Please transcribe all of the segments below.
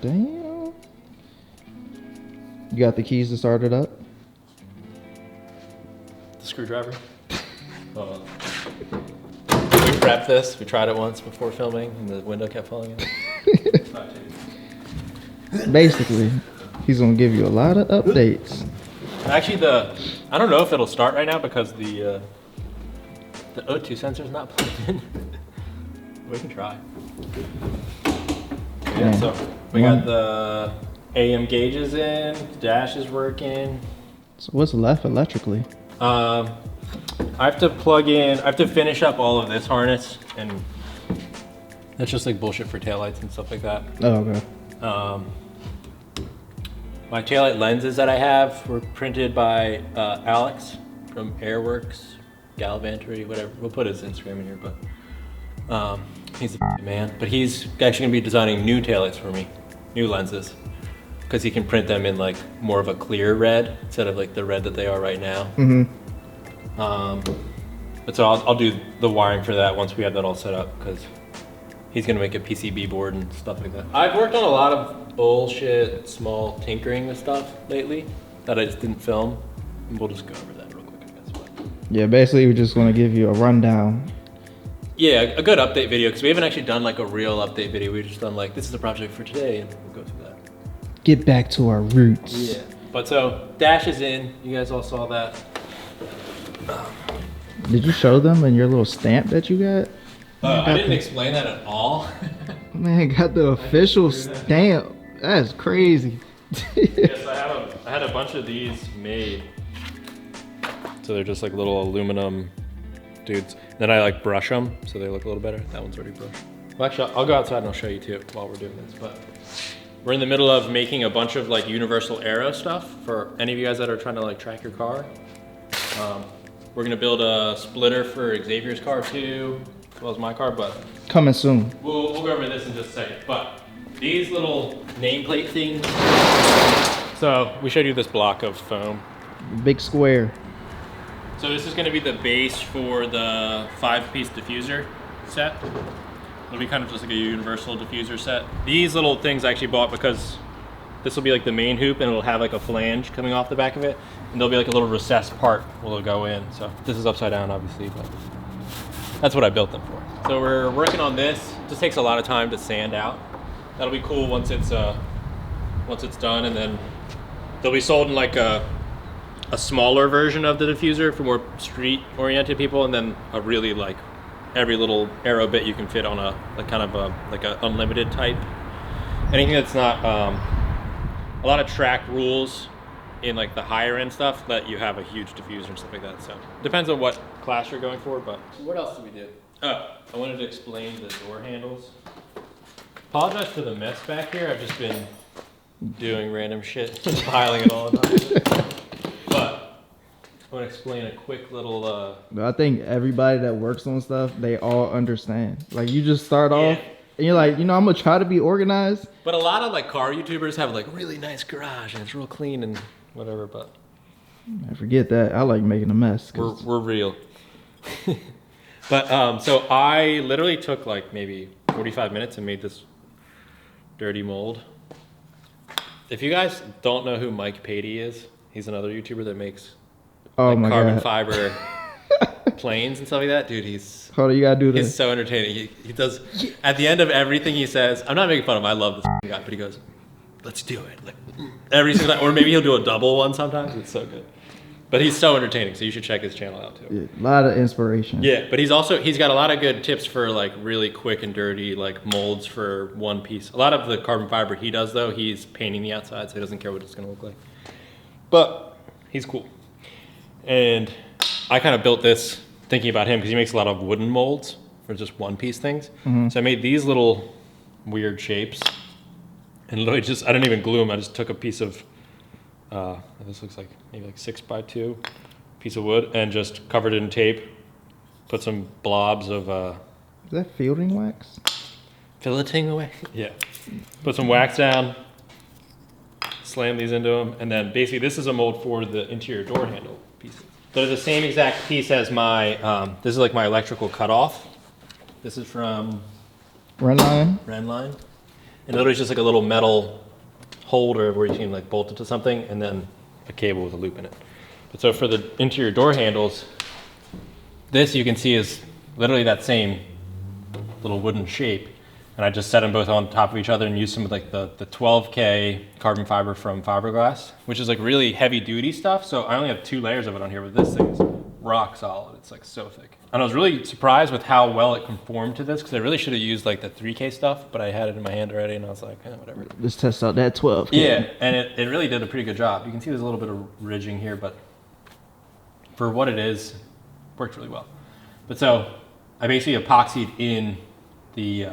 Damn. You got the keys to start it up? The screwdriver. We prepped this. We tried it once before filming, and the window kept falling in. Basically, he's gonna give you a lot of updates. Actually, I don't know if it'll start right now because the O2 sensor's not plugged in. We can try. Yeah, so we got the AM gauges in, the dash is working. So what's left electrically? I have to finish up all of this harness, and that's just like bullshit for taillights and stuff like that. Oh, okay. My taillight lenses that I have were printed by Alex from Airworks, Gallivantery, whatever. We'll put his Instagram in here, but he's a man. But he's actually gonna be designing new taillights for me, new lenses, because he can print them in like more of a clear red instead of like the red that they are right now. But so I'll do the wiring for that once we have that all set up, because he's gonna make a PCB board and stuff like that. I've worked on a lot of bullshit, small tinkering with stuff lately that I just didn't film. And we'll just go over that real quick, I guess. But Yeah, basically we're just gonna give you a rundown. yeah, a good update video, because we haven't actually done like a real update video. We've just done like, this is the project for today, and we'll go through that. Get back to our roots. Yeah, but so dash is in. You guys all saw that. Did you show them in your little stamp that you got? I didn't explain that at all. Man, got the official stamp. That's crazy. Yes, I had a bunch of these made. So they're just like little aluminum dudes. Then I like brush them so they look a little better. That one's already brushed. Well, actually, I'll go outside and I'll show you too while we're doing this. But we're in the middle of making a bunch of like universal aero stuff for any of you guys that are trying to like track your car. We're gonna build a splitter for Xavier's car too, as well as my car, but Coming soon. we'll go over this in just a second. But these little nameplate things. So we showed you this block of foam. Big square. So this is going to be the base for the 5-piece diffuser set. It'll be kind of just like a universal diffuser set. These little things I actually bought because this will be like the main hoop, and it'll have like a flange coming off the back of it, and there'll be like a little recessed part where it'll go in. So this is upside down, obviously, but that's what I built them for. So we're working on this. It just takes a lot of time to sand out. That'll be cool once it's done, and then they'll be sold in like a smaller version of the diffuser for more street-oriented people, and then a really like every little aero bit you can fit on a like kind of a unlimited type. Anything that's not a lot of track rules in like the higher end stuff, let you have a huge diffuser and stuff like that. So depends on what class you're going for. But what else did we do? Oh, I wanted to explain the door handles. Apologize for the mess back here. I've just been doing random shit, piling it all up. But I want to explain a quick little. I think everybody that works on stuff, they all understand. Like you just start off, and you're like, you know, I'm gonna try to be organized. But a lot of like car YouTubers have like really nice garage and it's real clean and whatever. But I forget that. I like making a mess. We're real. But so I literally took like maybe 45 minutes and made this dirty mold. If you guys don't know who Mike Patey is, he's another YouTuber that makes like carbon fiber planes and stuff like that. Dude, he's hold on, you gotta do this. He's so entertaining. He does, at the end of everything he says, I'm not making fun of him, I love this guy, but he goes, let's do it. Like every single time, or maybe he'll do a double one sometimes. It's so good. But he's so entertaining, so you should check his channel out too. Yeah, a lot of inspiration. Yeah, but he's got a lot of good tips for like really quick and dirty like molds for one piece. A lot of the carbon fiber he does though, he's painting the outside, so he doesn't care what it's gonna look like. But he's cool. And I kind of built this thinking about him because he makes a lot of wooden molds for just one piece things. Mm-hmm. So I made these little weird shapes and literally I didn't even glue them. I just took a piece of, this looks like maybe like 6x2 piece of wood and just covered it in tape. Put some blobs of, is that fielding wax? Filleting away? Yeah. Put some wax down, slam these into them, and then basically this is a mold for the interior door handle pieces. They're the same exact piece as my, this is like my electrical cutoff. This is from Renline. And literally it's just like a little metal holder where you can like bolt it to something, and then a cable with a loop in it. But so for the interior door handles, this you can see is literally that same little wooden shape. And I just set them both on top of each other and used some of like the 12K carbon fiber from fiberglass, which is like really heavy duty stuff. So I only have 2 layers of it on here, but this thing is rock solid. It's like so thick. And I was really surprised with how well it conformed to this, because I really should have used like the 3K stuff, but I had it in my hand already and I was like, whatever. Let's test out that 12K. Yeah, and it really did a pretty good job. You can see there's a little bit of ridging here, but for what it is, it worked really well. But so I basically epoxied in the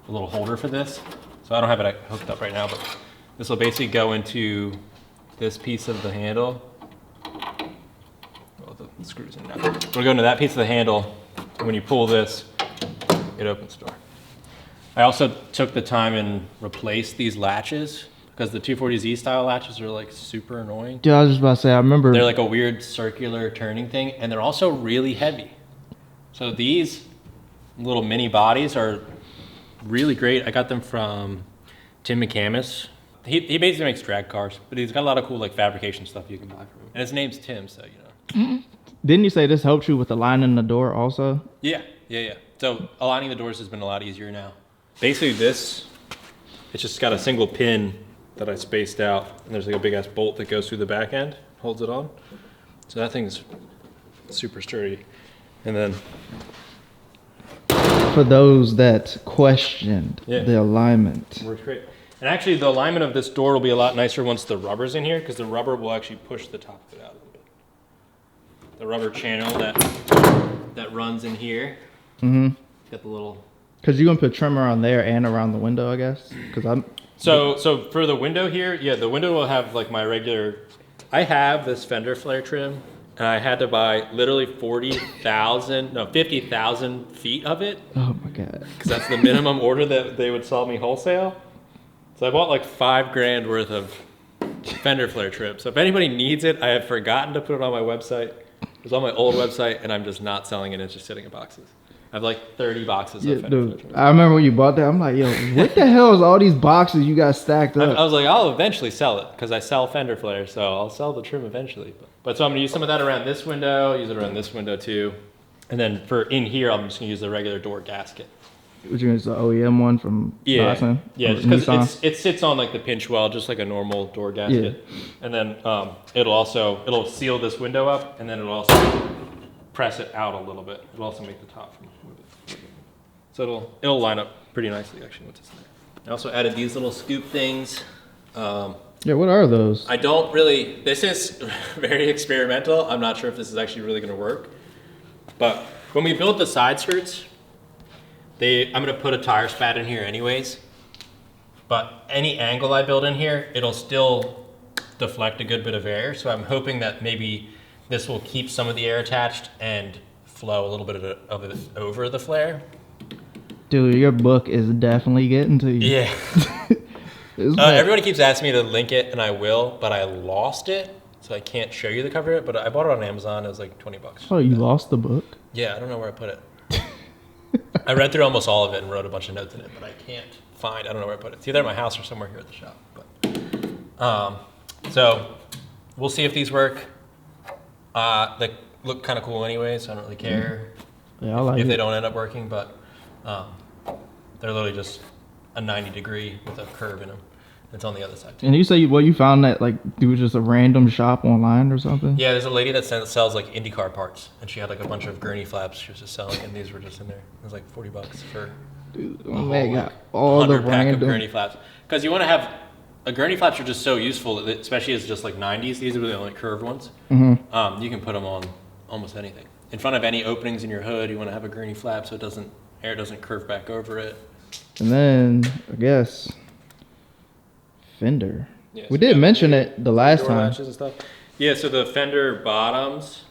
little holder for this. So I don't have it hooked up right now, but this will basically go into this piece of the handle. Well, the screws in now. It'll go into that piece of the handle. And when you pull this, it opens the door. I also took the time and replaced these latches, because the 240Z style latches are like super annoying. Dude, I was just about to say, I remember. They're like a weird circular turning thing, and they're also really heavy. So these little mini bodies are really great. I got them from Tim McCamus. He basically makes drag cars, but he's got a lot of cool like fabrication stuff you can buy from him. And his name's Tim, so you know. Didn't you say this helps you with aligning the door also? Yeah. So aligning the doors has been a lot easier now. Basically this, it's just got a single pin that I spaced out, and there's like a big ass bolt that goes through the back end, holds it on. So that thing's super sturdy. And then for those that questioned the alignment. Works great. And actually the alignment of this door will be a lot nicer once the rubber's in here, because the rubber will actually push the top of it out a little bit. The rubber channel that runs in here. Mm-hmm. Got the little. Because you're gonna put trim around there and around the window, I guess. Because I'm. So for the window here, yeah, the window will have like my regular. I have this Fender flare trim, and I had to buy literally 50,000 feet of it. Oh my God. Because that's the minimum order that they would sell me wholesale. So I bought like $5,000 worth of Fender flare trim. So if anybody needs it, I have forgotten to put it on my website. It's on my old website, and I'm just not selling it. It's just sitting in boxes. I have like 30 boxes of Fender flare trim. I remember when you bought that, I'm like, yo, what the hell is all these boxes you got stacked up? I was like, I'll eventually sell it, because I sell Fender flares, so I'll sell the trim eventually. But so I'm gonna use some of that around this window, use it around this window too. And then for in here, I'm just gonna use the regular door gasket. Which is the OEM one from Datsun? Yeah, just because it sits on like the pinch well, just like a normal door gasket. Yeah. And then it'll seal this window up, and then it'll also press it out a little bit. It'll also make the top move it. So it'll line up pretty nicely actually once it's there. I also added these little scoop things. Yeah, what are those? I don't really, this is very experimental. I'm not sure if this is actually really gonna work. But when we build the side skirts, I'm gonna put a tire spat in here anyways. But any angle I build in here, it'll still deflect a good bit of air. So I'm hoping that maybe this will keep some of the air attached and flow a little bit of it over the flare. Dude, your book is definitely getting to you. Yeah. Everybody keeps asking me to link it, and I will, but I lost it, so I can't show you the cover of it. But I bought it on Amazon. It was like $20. Oh, you lost the book? Yeah, I don't know where I put it. I read through almost all of it and wrote a bunch of notes in it, but I can't find. I don't know where I put it. It's either at my house or somewhere here at the shop. But so we'll see if these work. They look kind of cool anyway, so I don't really care if they don't end up working. But they're literally just a 90-degree with a curve in them. It's on the other side too. And you say you found that like it was just a random shop online or something? Yeah, there's a lady that sells like IndyCar parts, and she had like a bunch of gurney flaps she was just selling, and these were just in there. It was like $40 for all the pack of gurney flaps. Because you want to have gurney flaps are just so useful, especially as just like 90s. These are the only curved ones. Mm-hmm. You can put them on almost anything. In front of any openings in your hood, you want to have a gurney flap so air doesn't curve back over it. And then I guess Fender. Yeah, so we did mention it the last time. Latches and stuff. Yeah, so the Fender bottoms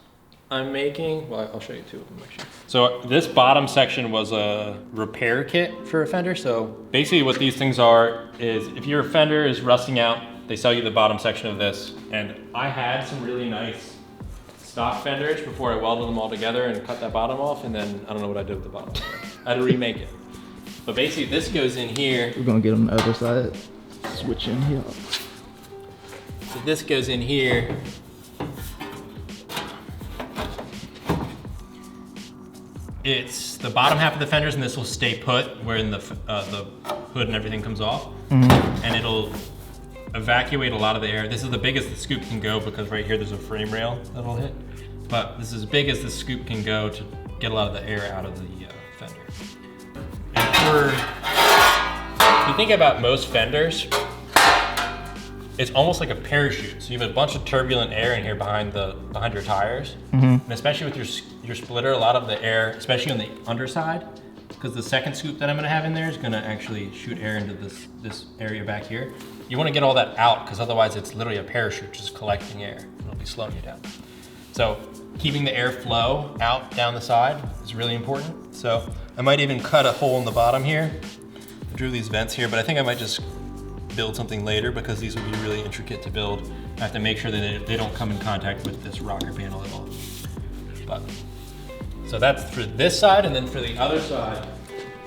I'm making. Well, I'll show you two of them actually. So this bottom section was a repair kit for a Fender. So basically what these things are is if your Fender is rusting out, they sell you the bottom section of this. And I had some really nice stock Fenders before I welded them all together and cut that bottom off. And then I don't know what I did with the bottom. I had to remake it. But basically this goes in here. We're gonna get on the other side. Switch in here. So this goes in here. It's the bottom half of the fenders, and this will stay put where the hood and everything comes off. And it'll evacuate a lot of the air. This is the biggest the scoop can go because right here there's a frame rail that'll hit. But this is as big as the scoop can go to get a lot of the air out of the fender. And if you think about most fenders, it's almost like a parachute. So you have a bunch of turbulent air in here behind your tires. And especially with your splitter, a lot of the air, especially on the underside, because the second scoop that I'm gonna have in there is gonna actually shoot air into this area back here. You wanna get all that out, because otherwise it's literally a parachute just collecting air. It'll be slowing you down. So keeping the air flow out down the side is really important. So I might even cut a hole in the bottom here. I drew these vents here, but I think I might just build something later because these would be really intricate to build. I have to make sure that they don't come in contact with this rocker panel at all. But, so that's for this side, and then for the other side,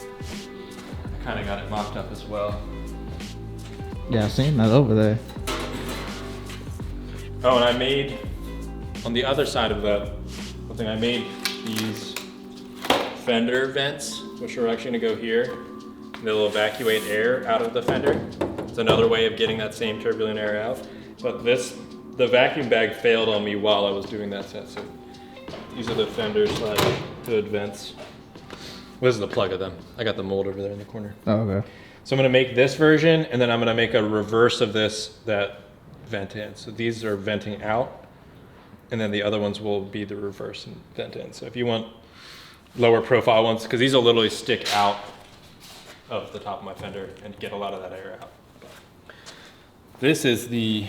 I kind of got it mocked up as well. Yeah, I seen that over there. Oh, and I made, on the other side of that thing, I made these fender vents, which are actually gonna go here. They'll evacuate air out of the fender. It's another way of getting that same turbulent air out. But the vacuum bag failed on me while I was doing that set. So these are the fender / hood vents. This is the plug of them. I got the mold over there in the corner. Oh, okay. So I'm gonna make this version, and then I'm gonna make a reverse of this that vent in. So these are venting out, and then the other ones will be the reverse and vent in. So if you want lower profile ones, because these will literally stick out of the top of my fender and get a lot of that air out. This is the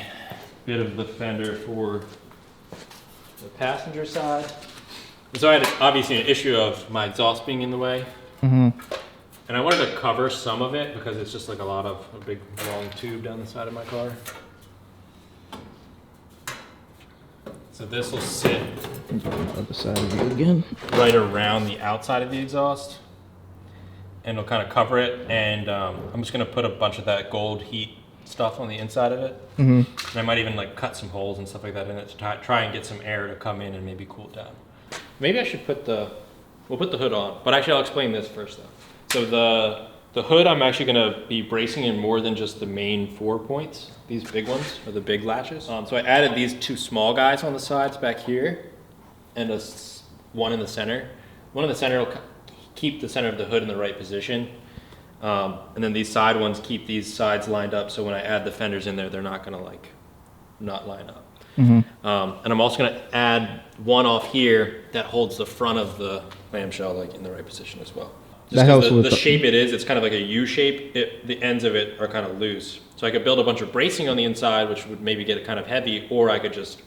bit of the fender for the passenger side. So I had obviously an issue of my exhaust being in the way. And I wanted to cover some of it because it's just like a big long tube down the side of my car. So this will sit on the other side of you again. Right around the outside of the exhaust. And it'll kind of cover it, and I'm just gonna put a bunch of that gold heat stuff on the inside of it. And I might even like cut some holes and stuff like that in it to try and get some air to come in and maybe cool it down. Maybe I should we'll put the hood on, but actually I'll explain this first though. So the hood I'm actually gonna be bracing in more than just the main 4 points. These big ones are the big latches. So I added these 2 small guys on the sides back here, and one in the center. One in the center will keep the center of the hood in the right position. And then these side ones keep these sides lined up, so when I add the fenders in there, they're not gonna not line up. And I'm also gonna add one off here that holds the front of the clamshell in the right position as well. Just that helps with the shape it is, it's kind of like a U shape. The ends of it are kind of loose. So I could build a bunch of bracing on the inside, which would maybe get it kind of heavy, or I could just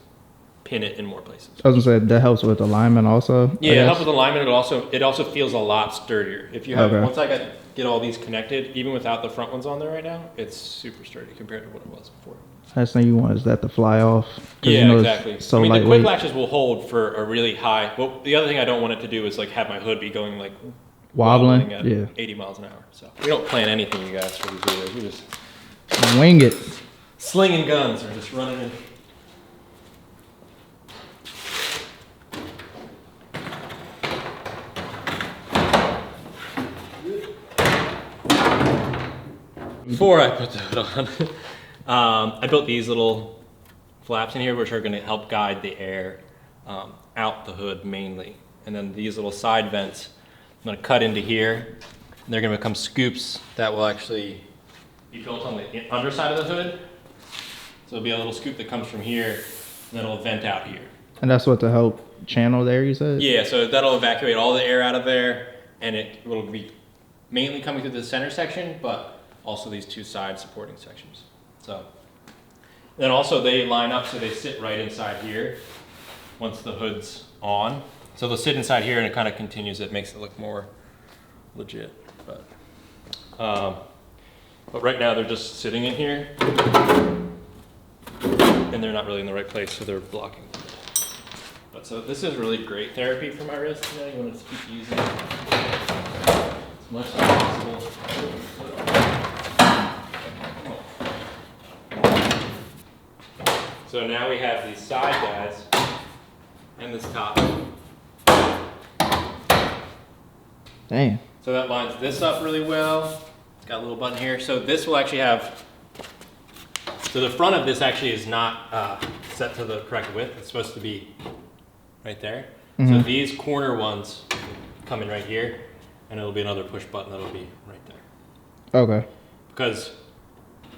pin it in more places. I was gonna say that helps with alignment also. Yeah, it helps with alignment. It also feels a lot sturdier. If you have once I get all these connected, even without the front ones on there right now, it's super sturdy compared to what it was before. Last thing you want is that to fly off. Yeah, exactly. So I mean, lightweight. the quick latches will hold for a really high. Well, the other thing I don't want it to do is have my hood be going wobbling at 80 miles an hour. So we don't plan anything, you guys, for these videos. We just wing it. Slinging guns or just running in. Before I put the hood on, I built these little flaps in here, which are going to help guide the air out the hood mainly. And then these little side vents, I'm going to cut into here. And they're going to become scoops that will actually be built on the underside of the hood. So it'll be a little scoop that comes from here, and then it'll vent out here. And that's what to help channel there, you said? Yeah, so that'll evacuate all the air out of there, and it will be mainly coming through the center section, but also these 2 side supporting sections. So then also they line up so they sit right inside here once the hood's on. So they'll sit inside here and it kind of continues. It makes it look more legit. But right now they're just sitting in here and they're not really in the right place, so they're blocking. But so this is really great therapy for my wrist. You want to keep using it. much as possible. So now we have these side guides and this top. Damn. So that lines this up really well. It's got a little button here. So this will actually have, so the front of this actually is not set to the correct width. It's supposed to be right there. Mm-hmm. So these corner ones come in right here, and it'll be another push button that'll be right there. Okay. Because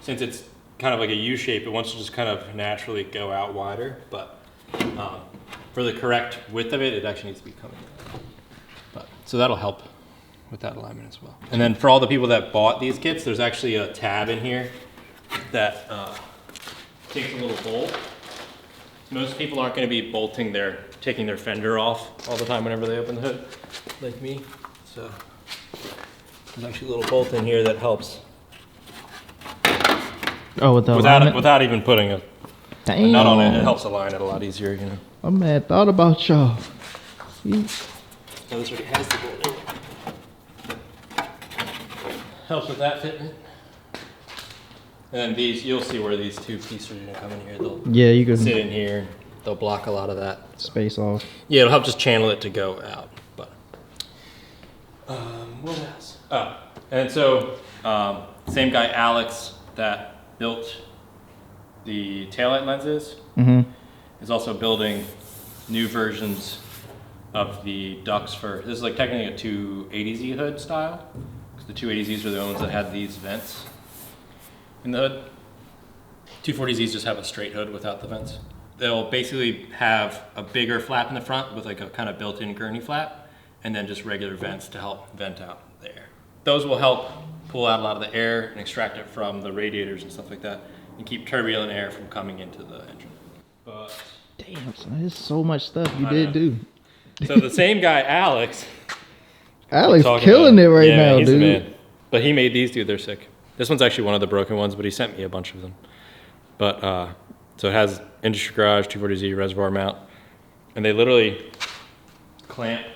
since it's kind of like a U shape, it wants to just kind of naturally go out wider, but for the correct width of it, it actually needs to be coming in. But, so that'll help with that alignment as well. And then for all the people that bought these kits, there's actually a tab in here that takes a little bolt. Most people aren't going to be taking their fender off all the time whenever they open the hood, like me. So there's actually a little bolt in here that helps. Oh, with the without even putting a nut on it, it helps align it a lot easier, you know. Oh man, thought about y'all. See? So this already has the bolt in it. Helps with that fitment. And then these, you'll see where these two pieces are gonna come in here. They'll you can sit in here. They'll block a lot of that space off. Yeah, it'll help just channel it to go out. But what else? Oh, and so same guy Alex that built the taillight lenses is also building new versions of the ducts for, this is like technically a 280Z hood style, because the 280Zs are the ones that had these vents in the hood. 240Zs just have a straight hood without the vents. They'll basically have a bigger flap in the front with like a kind of built-in gurney flap, and then just regular vents to help vent out the air. Those will help pull out a lot of the air and extract it from the radiators and stuff like that, and keep turbulent air from coming into the engine. But damn, son, there's so much stuff you did do. So the same guy, Alex killing it right now, he's dude. the man. But he made these, dude. They're sick. This one's actually one of the broken ones, but he sent me a bunch of them. But so it has industry garage, 240Z, reservoir mount, and they literally clamp.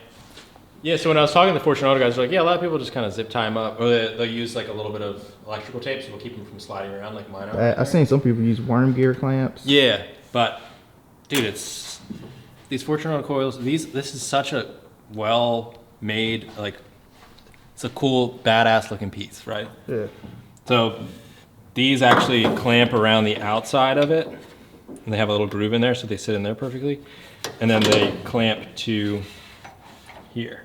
Yeah, so when I was talking to the Fortune Auto guys, they're like, yeah, a lot of people just kind of zip tie them up, or they'll use like a little bit of electrical tape, so it'll keep them from sliding around like mine are. I've seen some people use worm gear clamps. Yeah, but dude, it's these Fortune Auto coils. This is such a well-made, like, it's a cool, badass-looking piece, right? Yeah. So these actually clamp around the outside of it, and they have a little groove in there, so they sit in there perfectly, and then they clamp to here.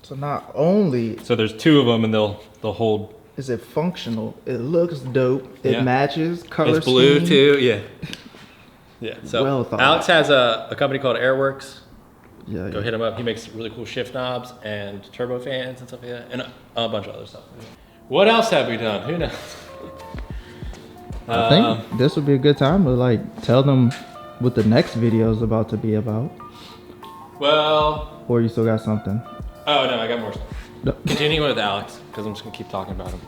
So not only So there's two of them, and they'll hold. is it functional, it looks dope. It matches color. It's blue scheme. too. Yeah. Yeah. So Well thought. Alex has a company called Airworks. Yeah. Go hit him up. He makes really cool shift knobs and turbo fans and stuff like that, and a bunch of other stuff. What else have we done? Who knows? I think this would be a good time to like tell them what the next video is about to be about. Well. Or you still got something? Oh no, I got more stuff. No. Continuing with Alex, because I'm just gonna keep talking about him.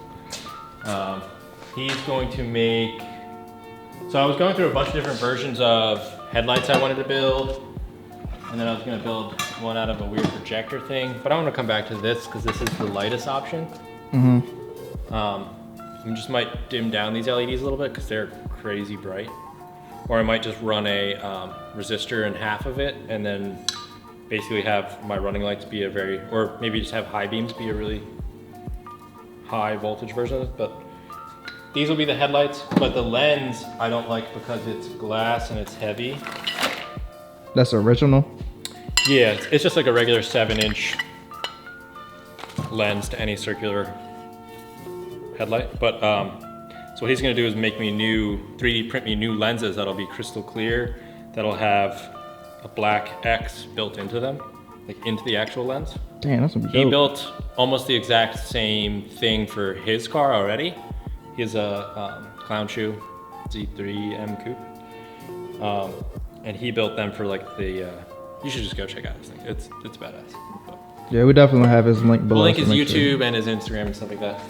He's going to make. So I was going through a bunch of different versions of headlights I wanted to build, and then I was gonna build one out of a weird projector thing. But I want to come back to this because this is the lightest option. I just might dim down these LEDs a little bit because they're crazy bright, or I might just run a resistor in half of it, and then basically have my running lights be a very, or maybe just have high beams be a really high voltage version of it. But these will be the headlights, but the lens I don't like because it's glass and it's heavy. That's original? Yeah, it's just like a regular 7-inch lens to any circular headlight. But so what he's gonna do is make me 3D print me new lenses that'll be crystal clear, that'll have a black X built into them, like into the actual lens. Damn, that's some dope. He built almost the exact same thing for his car already. He has a Clown Shoe Z3M Coupe, and he built them for like the. You should just go check out his thing. It's badass. But Yeah, we definitely have his link below. we'll link his so make YouTube sure. and his Instagram and stuff like that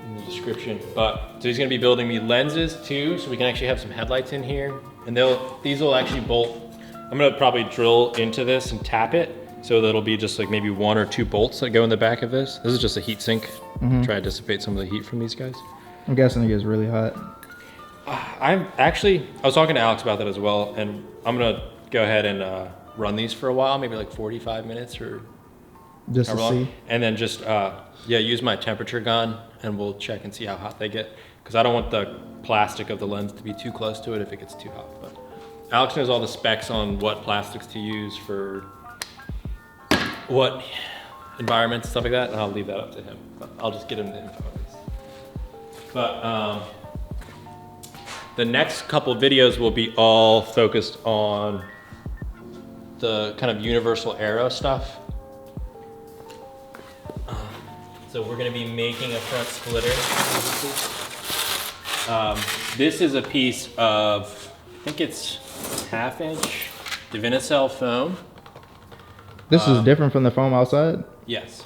in the description. But so he's gonna be building me lenses too, so we can actually have some headlights in here, and these will actually bolt. I'm gonna probably drill into this and tap it, So that'll be just like maybe 1 or 2 bolts that go in the back of this. This is just a heat sink. Try to dissipate some of the heat from these guys. I'm guessing it gets really hot. I was talking to Alex about that as well, and I'm gonna go ahead and run these for a while, maybe like 45 minutes or just to see. And then just use my temperature gun, and we'll check and see how hot they get, because I don't want the plastic of the lens to be too close to it if it gets too hot. But Alex knows all the specs on what plastics to use for what environments, stuff like that, and I'll leave that up to him. But I'll just get him the info at least. But the next couple videos will be all focused on the kind of universal aero stuff. So we're gonna be making a front splitter. This is a piece of, I think it's 1/2 inch Divinycell foam. This is different from the foam outside? Yes.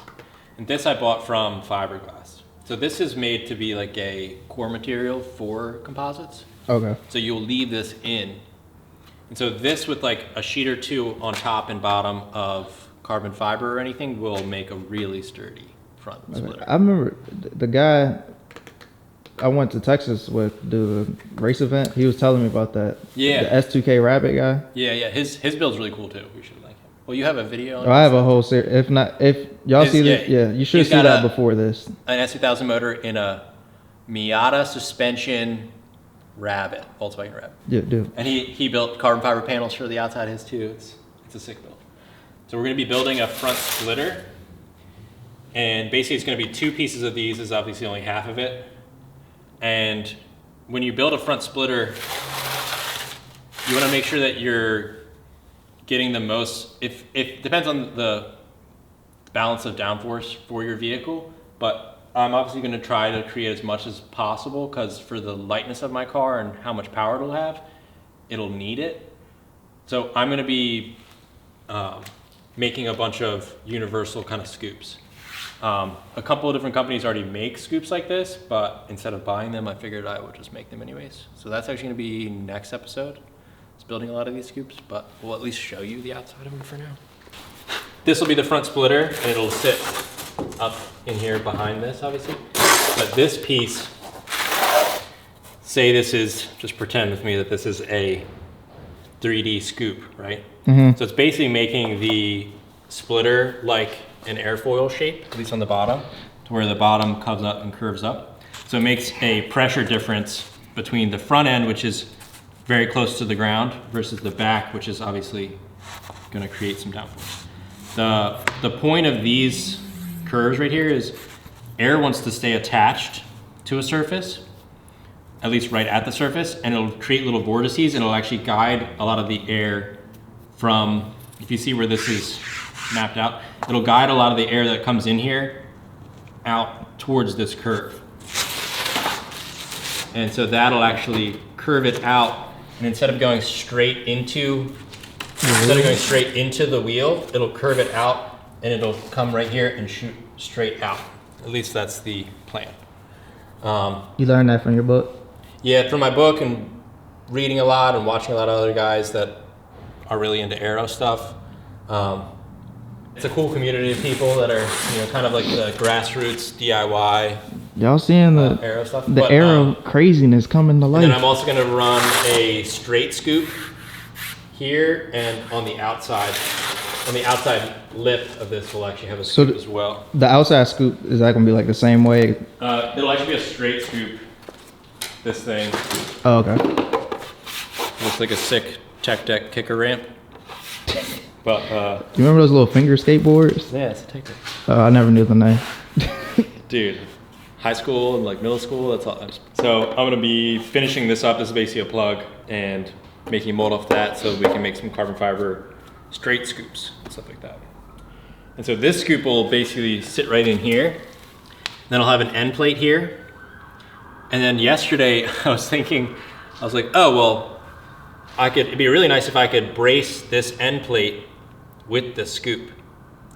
And this I bought from fiberglass. So this is made to be like a core material for composites. Okay. So you'll leave this in. And so this with like a sheet or 2 on top and bottom of carbon fiber or anything will make a really sturdy front splitter. I remember the guy I went to Texas with, do the race event. He was telling me about that. Yeah. The S2K Rabbit guy. Yeah, yeah. His build's really cool too. We should like him. Well, you have a video on I have a whole series. If not, if y'all see this, yeah, you should see that before this. An S2000 motor in a Miata suspension Rabbit, Volkswagen Rabbit. Yeah, dude. And he built carbon fiber panels for the outside of his too. It's a sick build. So we're gonna be building a front splitter. And basically it's gonna be 2 pieces of these. This is obviously only half of it. And when you build a front splitter, you wanna make sure that you're getting the most, if depends on the balance of downforce for your vehicle, but I'm obviously gonna try to create as much as possible, because for the lightness of my car and how much power it'll have, it'll need it. So I'm gonna be making a bunch of universal kind of scoops. A couple of different companies already make scoops like this, but instead of buying them, I figured I would just make them anyways. So that's actually gonna be next episode. It's building a lot of these scoops, but we'll at least show you the outside of them for now. This will be the front splitter, and it'll sit up in here behind this, obviously. But this piece, say this is, just pretend with me that this is a 3D scoop, right? So it's basically making the splitter like an airfoil shape, at least on the bottom, to where the bottom comes up and curves up. So it makes a pressure difference between the front end, which is very close to the ground, versus the back, which is obviously going to create some downforce. The point of these curves right here is air wants to stay attached to a surface, at least right at the surface, and it'll create little vortices, and it'll actually guide a lot of the air from, if you see where this is mapped out, it'll guide a lot of the air that comes in here out towards this curve. And so that'll actually curve it out, and instead of going straight into the wheel, it'll curve it out, and it'll come right here and shoot straight out. At least that's the plan. You learned that from your book? Yeah, from my book and reading a lot and watching a lot of other guys that are really into aero stuff. It's a cool community of people that are, kind of like the grassroots DIY. Y'all seeing the aero stuff? The aero craziness coming to life. And then I'm also going to run a straight scoop here, and on the outside lip of this will actually have a scoop as well. The outside scoop, is that gonna be like the same way? It'll actually be a straight scoop. This thing. Oh, okay. Looks like a sick tech deck kicker ramp. But you remember those little finger skateboards? yeah, it's a tech deck. I never knew the name. Dude, high school and like middle school, that's all. So I'm gonna be finishing this up. This is basically a plug, and making mold off that so we can make some carbon fiber straight scoops and stuff like that. And so this scoop will basically sit right in here. Then I'll have an end plate here. And then yesterday I was like, oh, well, it'd be really nice if I could brace this end plate with the scoop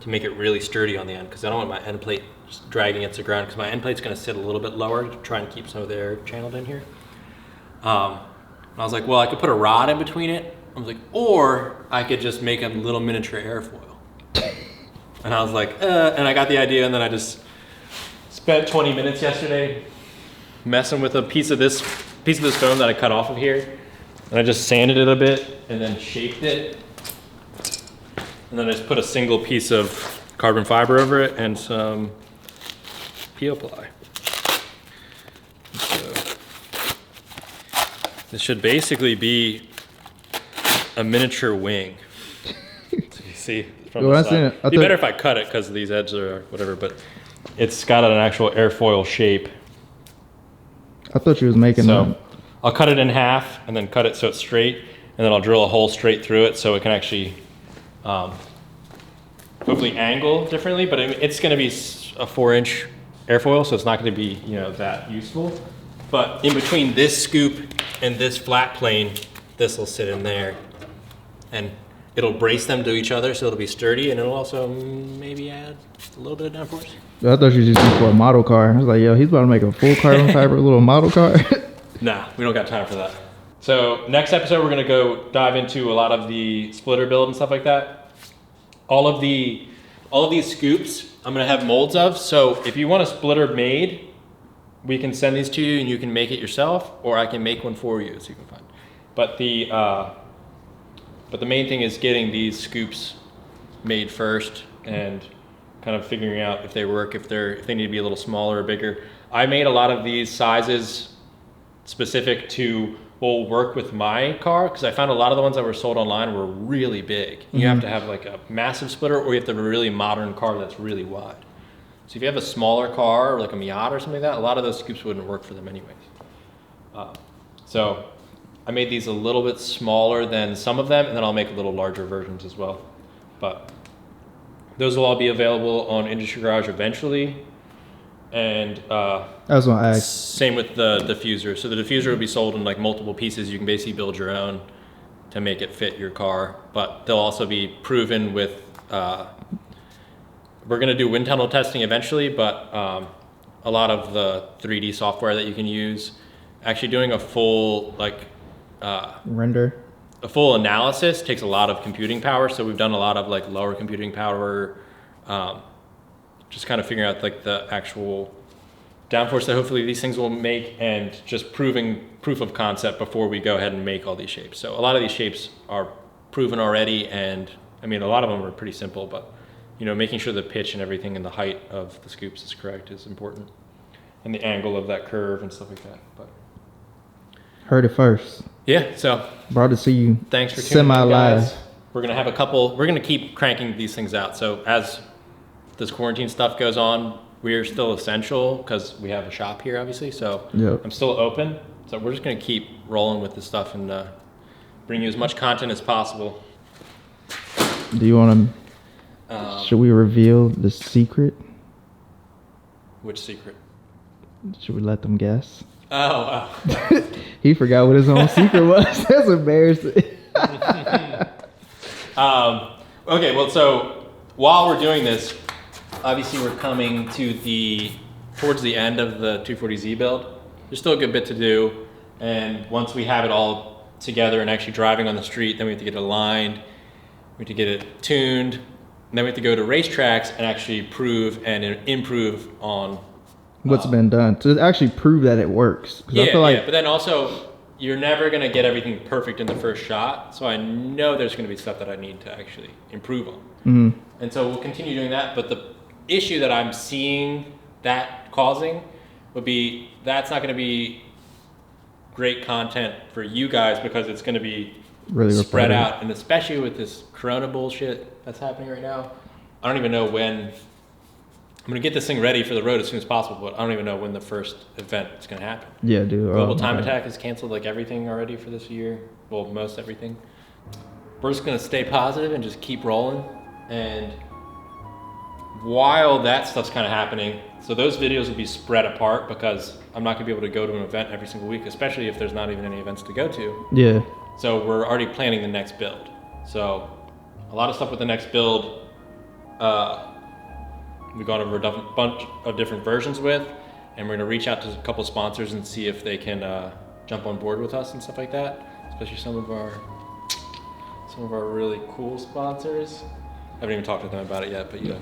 to make it really sturdy on the end, because I don't want my end plate just dragging against the ground, because my end plate's gonna sit a little bit lower to try and keep some of the air channeled in here. I was like, well, I could put a rod in between it. I was like, or I could just make a little miniature airfoil. And I was like, and I got the idea, and then I just spent 20 minutes yesterday messing with a piece of this foam that I cut off of here. And I just sanded it a bit and then shaped it. And then I just put a single piece of carbon fiber over it and some PO ply. So this should basically be a miniature wing. So you see from the side. It'd be better if I cut it because these edges are whatever, but it's got an actual airfoil shape. I thought you was making so I'll cut it in half and then cut it so it's straight, and then I'll drill a hole straight through it so it can actually hopefully angle differently, but it's going to be a 4-inch airfoil, so it's not going to be, you know, that useful. But in between this scoop and this flat plane, this will sit in there, and it'll brace them to each other, so it'll be sturdy, and it'll also maybe add a little bit of downforce. I thought you were just using for a model car. I was like, yo, he's about to make a full carbon fiber little model car. Nah, we don't got time for that. So next episode, we're gonna go dive into a lot of the splitter build and stuff like that. All of these scoops, I'm gonna have molds of. So if you want a splitter made, we can send these to you and you can make it yourself, or I can make one for you, so you can find. But the main thing is getting these scoops made first and kind of figuring out if they work, if they need to be a little smaller or bigger. I made a lot of these sizes specific to will work with my car, because I found a lot of the ones that were sold online were really big. You have to have like a massive splitter, or you have to have a really modern car that's really wide. So if you have a smaller car, or like a Miata or something like that, a lot of those scoops wouldn't work for them anyways. So I made these a little bit smaller than some of them, and then I'll make a little larger versions as well. But those will all be available on Industry Garage eventually. And I was gonna ask. Same with the diffuser. So the diffuser will be sold in like multiple pieces. You can basically build your own to make it fit your car. But they'll also be proven with, we're gonna do wind tunnel testing eventually, but a lot of the 3D software that you can use, actually doing a full Render. A full analysis takes a lot of computing power. So we've done a lot of like lower computing power, just kind of figuring out like the actual downforce that hopefully these things will make, and just proving proof of concept before we go ahead and make all these shapes. So a lot of these shapes are proven already, and I mean, a lot of them are pretty simple, but you know, making sure the pitch and everything and the height of the scoops is correct is important, and the angle of that curve and stuff like that. But heard it first. Yeah, so brought to see you. Thanks for tuning in, semi-live. guys. We're gonna have a couple. We're gonna keep cranking these things out. So as this quarantine stuff goes on, we're still essential because we have a shop here, obviously. So I'm still open. So we're just gonna keep rolling with this stuff and bring you as much content as possible. Do you want to? Should we reveal the secret? Which secret? Should we let them guess? Oh. He forgot what his own secret was. That's embarrassing. Okay, well, so while we're doing this, obviously we're coming to towards the end of the 240Z build. There's still a good bit to do, and once we have it all together and actually driving on the street, then we have to get it aligned, we have to get it tuned, and then we have to go to racetracks and actually prove and improve on what's been done to actually prove that it works. Yeah, I feel like, but then also you're never going to get everything perfect in the first shot. So I know there's going to be stuff that I need to actually improve on. Mm-hmm. And so we'll continue doing that. But the issue that I'm seeing that causing would be that's not going to be great content for you guys, because it's going to be really spread out. And especially with this Corona bullshit that's happening right now, I don't even know when. I'm going to get this thing ready for the road as soon as possible, but I don't even know when the first event is going to happen. Yeah, dude. Global Time Attack has canceled like everything already for this year. Well, most everything. We're just going to stay positive and just keep rolling. And while that stuff's kind of happening, so those videos will be spread apart, because I'm not going to be able to go to an event every single week, especially if there's not even any events to go to. Yeah. So we're already planning the next build. So a lot of stuff with the next build, we've gone over a bunch of different versions with, and we're going to reach out to a couple sponsors and see if they can jump on board with us and stuff like that, especially some of our really cool sponsors. haven't even talked to them about it yet, but yeah.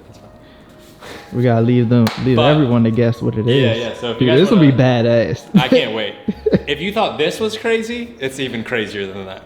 We gotta leave everyone to guess what it is. Yeah. So if Dude, you guys this will be badass. I can't wait. If you thought this was crazy, it's even crazier than that.